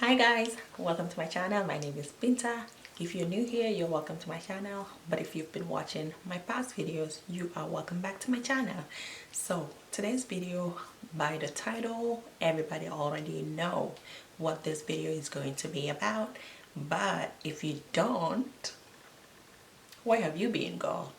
Hi guys, welcome to my channel. My name is Binta. If you're new here, you're welcome to my channel, but if you've been watching my past videos, you are welcome back to my channel. So today's video, by the title, everybody already know what this video is going to be about, but if you don't, where have you been, girl?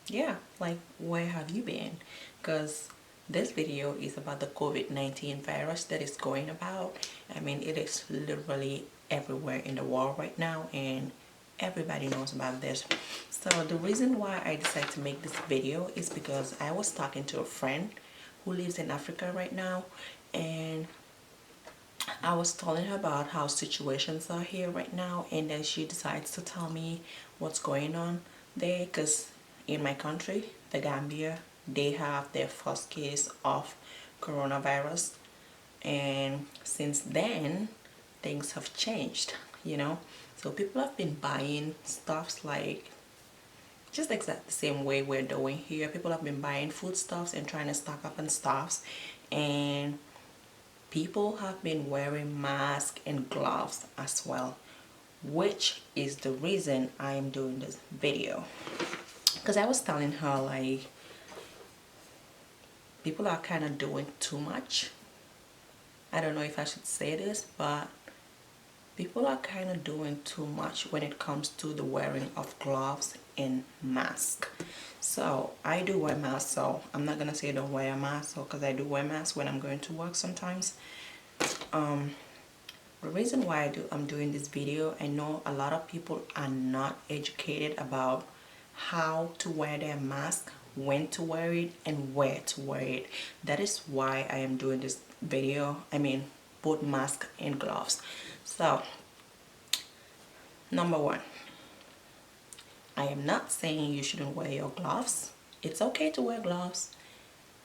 Yeah, like where have you been? Because this video is about the COVID-19 virus that is going about. I mean, it is literally everywhere in the world right now, and everybody knows about this. So the reason why I decided to make this video is because I was talking to a friend who lives in Africa right now, and I was telling her about how situations are here right now, and then she decides to tell me what's going on there, because in my country, the Gambia, they have their first case of coronavirus, and since then things have changed, you know. So people have been buying stuffs like just exactly the same way we're doing here. People have been buying foodstuffs and trying to stock up on stuffs, and people have been wearing masks and gloves as well, which is the reason I am doing this video. Because I was telling her, like, people are kind of doing too much. I don't know if I should say this, but people are kind of doing too much when it comes to the wearing of gloves and mask. So I do wear masks, so I'm not gonna say don't wear a mask, because I do wear masks when I'm going to work sometimes. The reason why I'm doing this video, I know a lot of people are not educated about how to wear their mask, when to wear it, and where to wear it. That is why I am doing this video. I mean, both mask and gloves. So, number one, I am not saying you shouldn't wear your gloves. It's okay to wear gloves.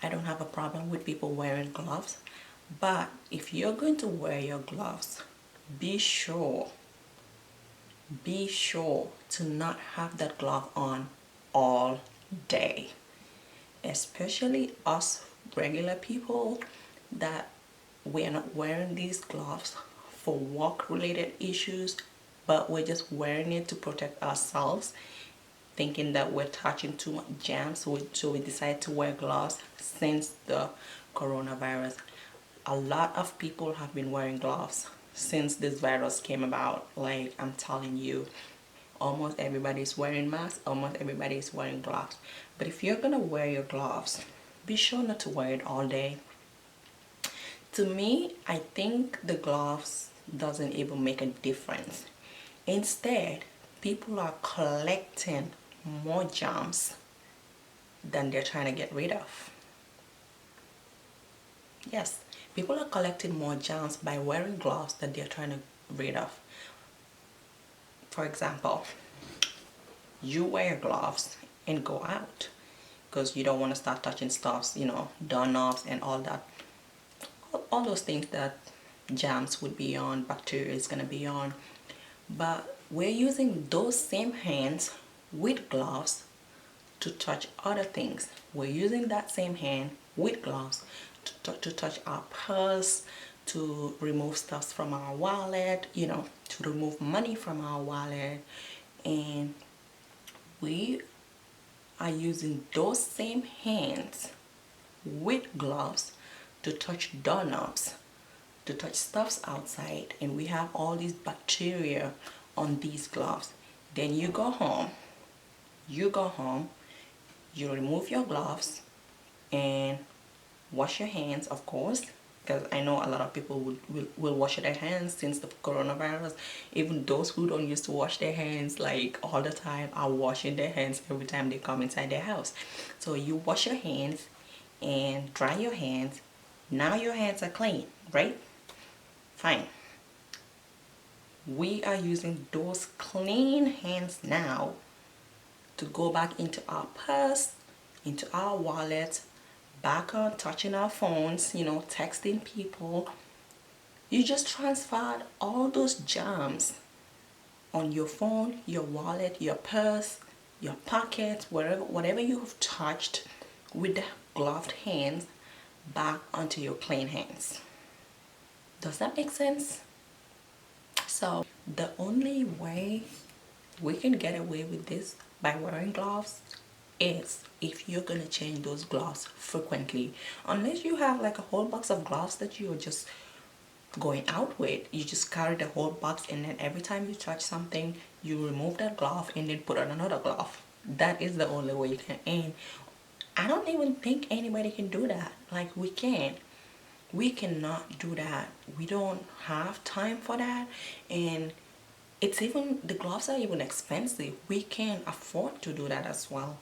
I don't have a problem with people wearing gloves. But if you're going to wear your gloves, be sure to not have that glove on all day. Especially us regular people, that we're not wearing these gloves for work related issues, but we're just wearing it to protect ourselves, thinking that we're touching too much germs, so we decide to wear gloves. Since the coronavirus, a lot of people have been wearing gloves since this virus came about. Like, I'm telling you, almost everybody is wearing masks, almost everybody is wearing gloves. But if you're gonna wear your gloves, be sure not to wear it all day. To me, I think the gloves doesn't even make a difference. Instead, people are collecting more germs than they're trying to get rid of. Yes, people are collecting more germs by wearing gloves that they're trying to get rid of. For example, you wear gloves and go out because you don't want to start touching stuffs, you know, doorknobs and all that. All those things that germs would be on, bacteria is going to be on. But we're using those same hands with gloves to touch other things. We're using that same hand with gloves to touch our purse, to remove stuff from our wallet, you know, to remove money from our wallet. And we are using those same hands with gloves to touch doorknobs, to touch stuffs outside, and we have all these bacteria on these gloves. Then you go home, you remove your gloves and wash your hands, of course, because I know a lot of people will wash their hands since the coronavirus. Even those who don't used to wash their hands like all the time are washing their hands every time they come inside their house. So you wash your hands and dry your hands. Now your hands are clean, right? Fine. We are using those clean hands now to go back into our purse, into our wallet, back on touching our phones, you know, texting people. You just transferred all those germs on your phone, your wallet, your purse, your pocket, whatever you have touched with the gloved hands, back onto your clean hands. Does that make sense? So the only way we can get away with this by wearing gloves is if you're gonna change those gloves frequently. Unless you have like a whole box of gloves that you're just going out with, you just carry the whole box, and then every time you touch something you remove that glove and then put on another glove. That is the only way you can. And I don't even think anybody can do that. Like, we cannot do that. We don't have time for that. And it's even, the gloves are even expensive. We can't afford to do that as well.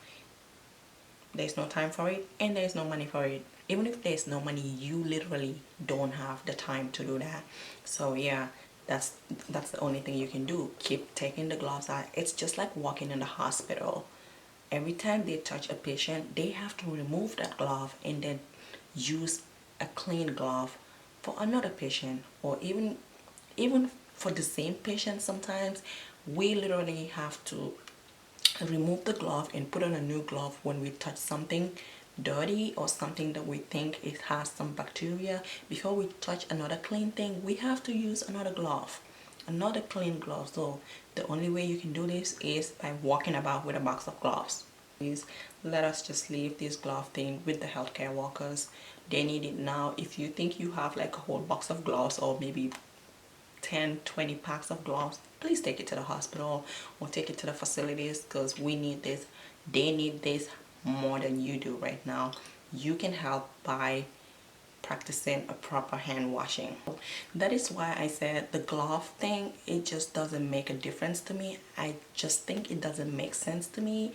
There's no time for it and there's no money for it. Even if there's no money, you literally don't have the time to do that. So yeah, that's the only thing you can do. Keep taking the gloves out. It's just like walking in the hospital. Every time they touch a patient, they have to remove that glove and then use a clean glove for another patient. Or even for the same patient, sometimes we literally have to remove the glove and put on a new glove when we touch something dirty or something that we think it has some bacteria. Before we touch another clean thing, we have to use another glove, another clean glove. So the only way you can do this is by walking about with a box of gloves. Please let us just leave this glove thing with the healthcare workers. They need it now. If you think you have like a whole box of gloves, or maybe 10-20 packs of gloves, please take it to the hospital or take it to the facilities, because we need this. They need this more than you do right now. You can help by practicing a proper hand washing. That is why I said the glove thing, it just doesn't make a difference to me. I just think it doesn't make sense to me.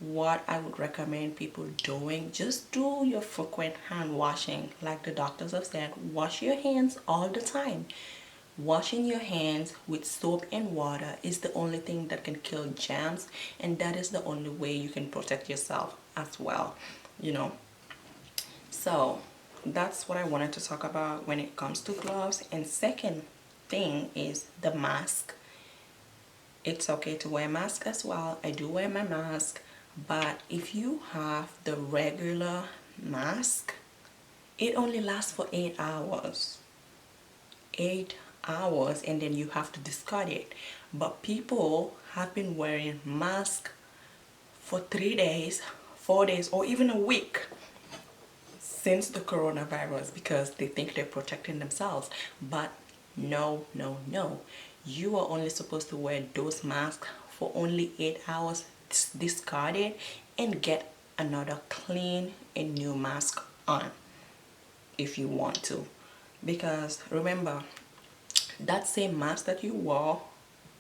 What I would recommend people doing, just do your frequent hand washing. Like the doctors have said, wash your hands all the time. Washing your hands with soap and water is the only thing that can kill germs, and that is the only way you can protect yourself as well, you know. So that's what I wanted to talk about when it comes to gloves. And second thing is the mask. It's okay to wear a mask as well. I do wear my mask, but if you have the regular mask, it only lasts for 8 hours. 8 hours, and then you have to discard it. But people have been wearing masks for 3 days, 4 days, or even a week since the coronavirus, because they think they're protecting themselves. But no, no, no. You are only supposed to wear those masks for only 8 hours, discard it, and get another clean and new mask on if you want to. Because remember, that same mask that you wore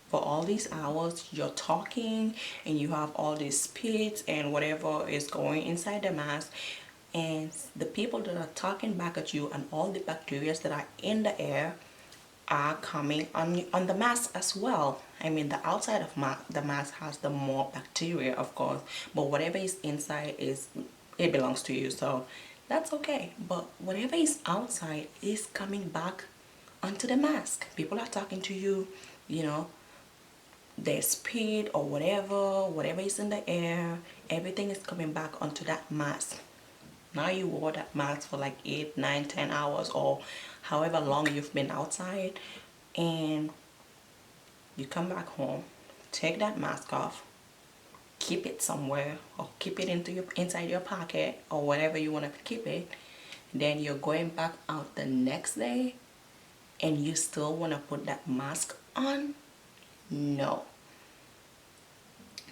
for all these hours, you're talking and you have all this spit and whatever is going inside the mask, and the people that are talking back at you and all the bacteria that are in the air are coming on the mask as well. I mean, the outside of the mask has the more bacteria, of course, but whatever is inside, is it belongs to you, so that's okay. But whatever is outside is coming back onto the mask. People are talking to you, you know, their spit or whatever is in the air, everything is coming back onto that mask. Now you wore that mask for like 8, 9, 10 hours, or however long you've been outside, and you come back home, take that mask off, keep it somewhere, or keep it inside your pocket, or whatever you want to keep it. Then you're going back out the next day and you still want to put that mask on? No.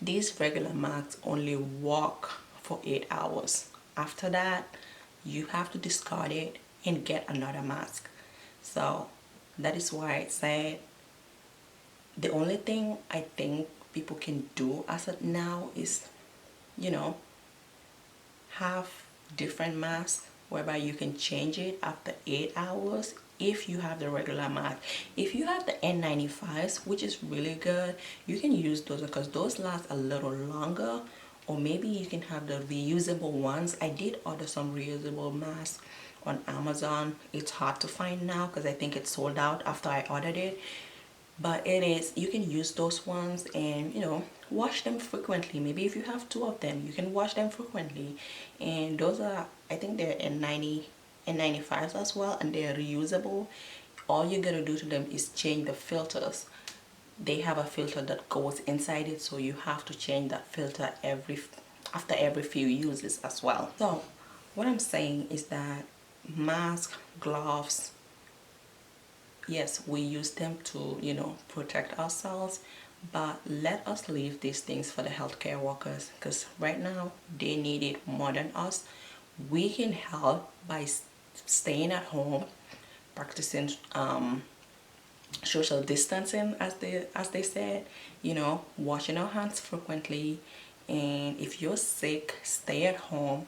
These regular masks only work for 8 hours. After that, you have to discard it and get another mask. So that is why I said the only thing I think people can do as of now is, you know, have different masks whereby you can change it after 8 hours if you have the regular mask. If you have the N95s, which is really good, you can use those because those last a little longer. Or maybe you can have the reusable ones. I did order some reusable masks on Amazon. It's hard to find now because I think it's sold out after I ordered it. But it is, you can use those ones and, you know, wash them frequently. Maybe if you have 2 of them, you can wash them frequently. And those are, I think they're N95s as well, and they're reusable. all you gotta do to them is change the filters. They have a filter that goes inside it, so you have to change that filter after every few uses as well. So what I'm saying is that mask, gloves, yes, we use them to, protect ourselves, but let us leave these things for the healthcare workers, because right now they need it more than us. We can help by staying at home, practicing social distancing, as they said, washing our hands frequently, and if you're sick, stay at home.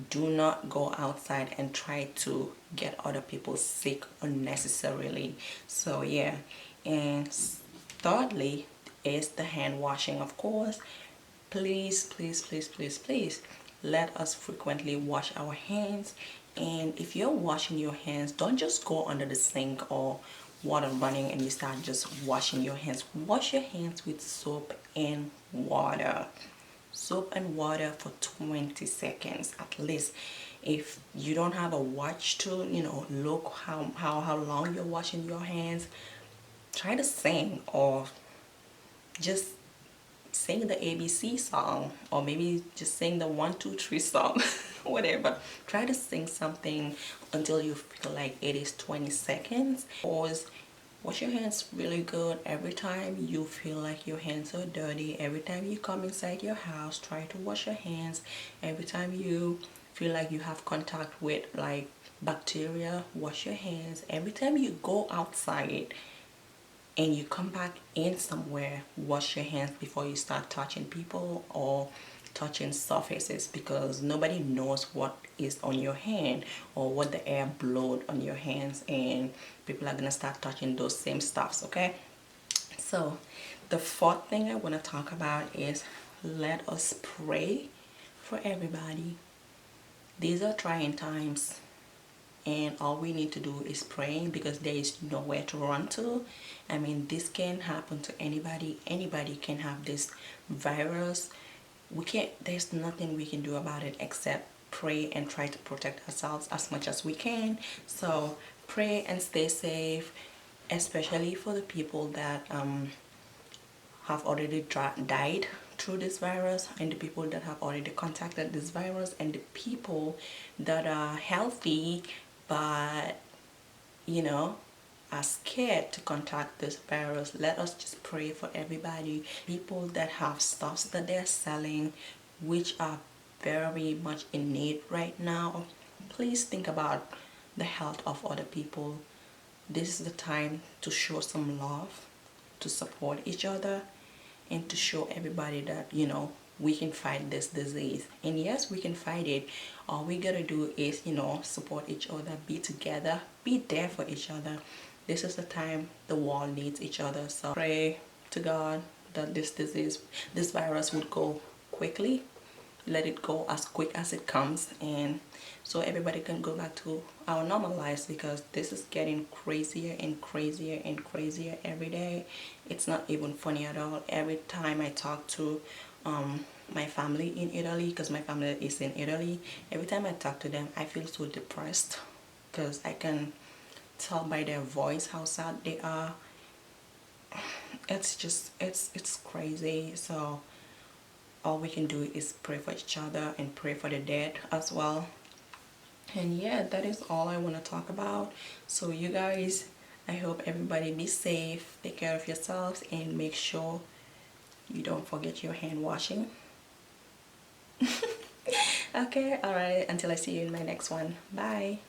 Do not go outside and try to get other people sick unnecessarily. So yeah, and thirdly is the hand washing, of course. Please, please, please, please, please, let us frequently wash our hands. And if you're washing your hands, don't just go under the sink or water running and you start just washing your hands. Wash your hands with soap and water. Soap and water for 20 seconds at least. If you don't have a watch to look how long you're washing your hands, try to sing, or just sing the ABC song, or maybe just sing the 1 2 3 song. Whatever, try to sing something until you feel like it is 20 seconds. Pause, wash your hands really good. Every time you feel like your hands are dirty, every time you come inside your house, try to wash your hands. Every time you feel like you have contact with like bacteria, wash your hands. Every time you go outside and you come back in somewhere, wash your hands before you start touching people or touching surfaces, because nobody knows what is on your hand or what the air blowed on your hands, and people are gonna start touching those same stuffs. Okay, so the fourth thing I want to talk about is let us pray for everybody. These are trying times, and all we need to do is praying, because there is nowhere to run to. I mean, this can happen to anybody can have this virus. There's nothing we can do about it except pray and try to protect ourselves as much as we can. So pray and stay safe, especially for the people that have already died through this virus, and the people that have already contacted this virus, and the people that are healthy but are scared to contact this virus. Let us just pray for everybody. People that have stuffs that they're selling which are very much in need right now, please think about the health of other people. This is the time to show some love, to support each other, and to show everybody that we can fight this disease. And yes, we can fight it. All we gotta do is support each other, be together, be there for each other. This is the time the world needs each other. So pray to God that this virus would go quickly. Let it go as quick as it comes, and so everybody can go back to our normal lives, because this is getting crazier and crazier and crazier every day. It's not even funny at all. Every time I talk to my family in Italy, because my family is in Italy, every time I talk to them I feel so depressed, because I can tell by their voice how sad they are. It's just it's crazy. So all we can do is pray for each other and pray for the dead as well. And yeah, that is all I want to talk about. So you guys, I hope everybody be safe, take care of yourselves, and make sure you don't forget your hand washing. Okay, all right, until I see you in my next one. Bye.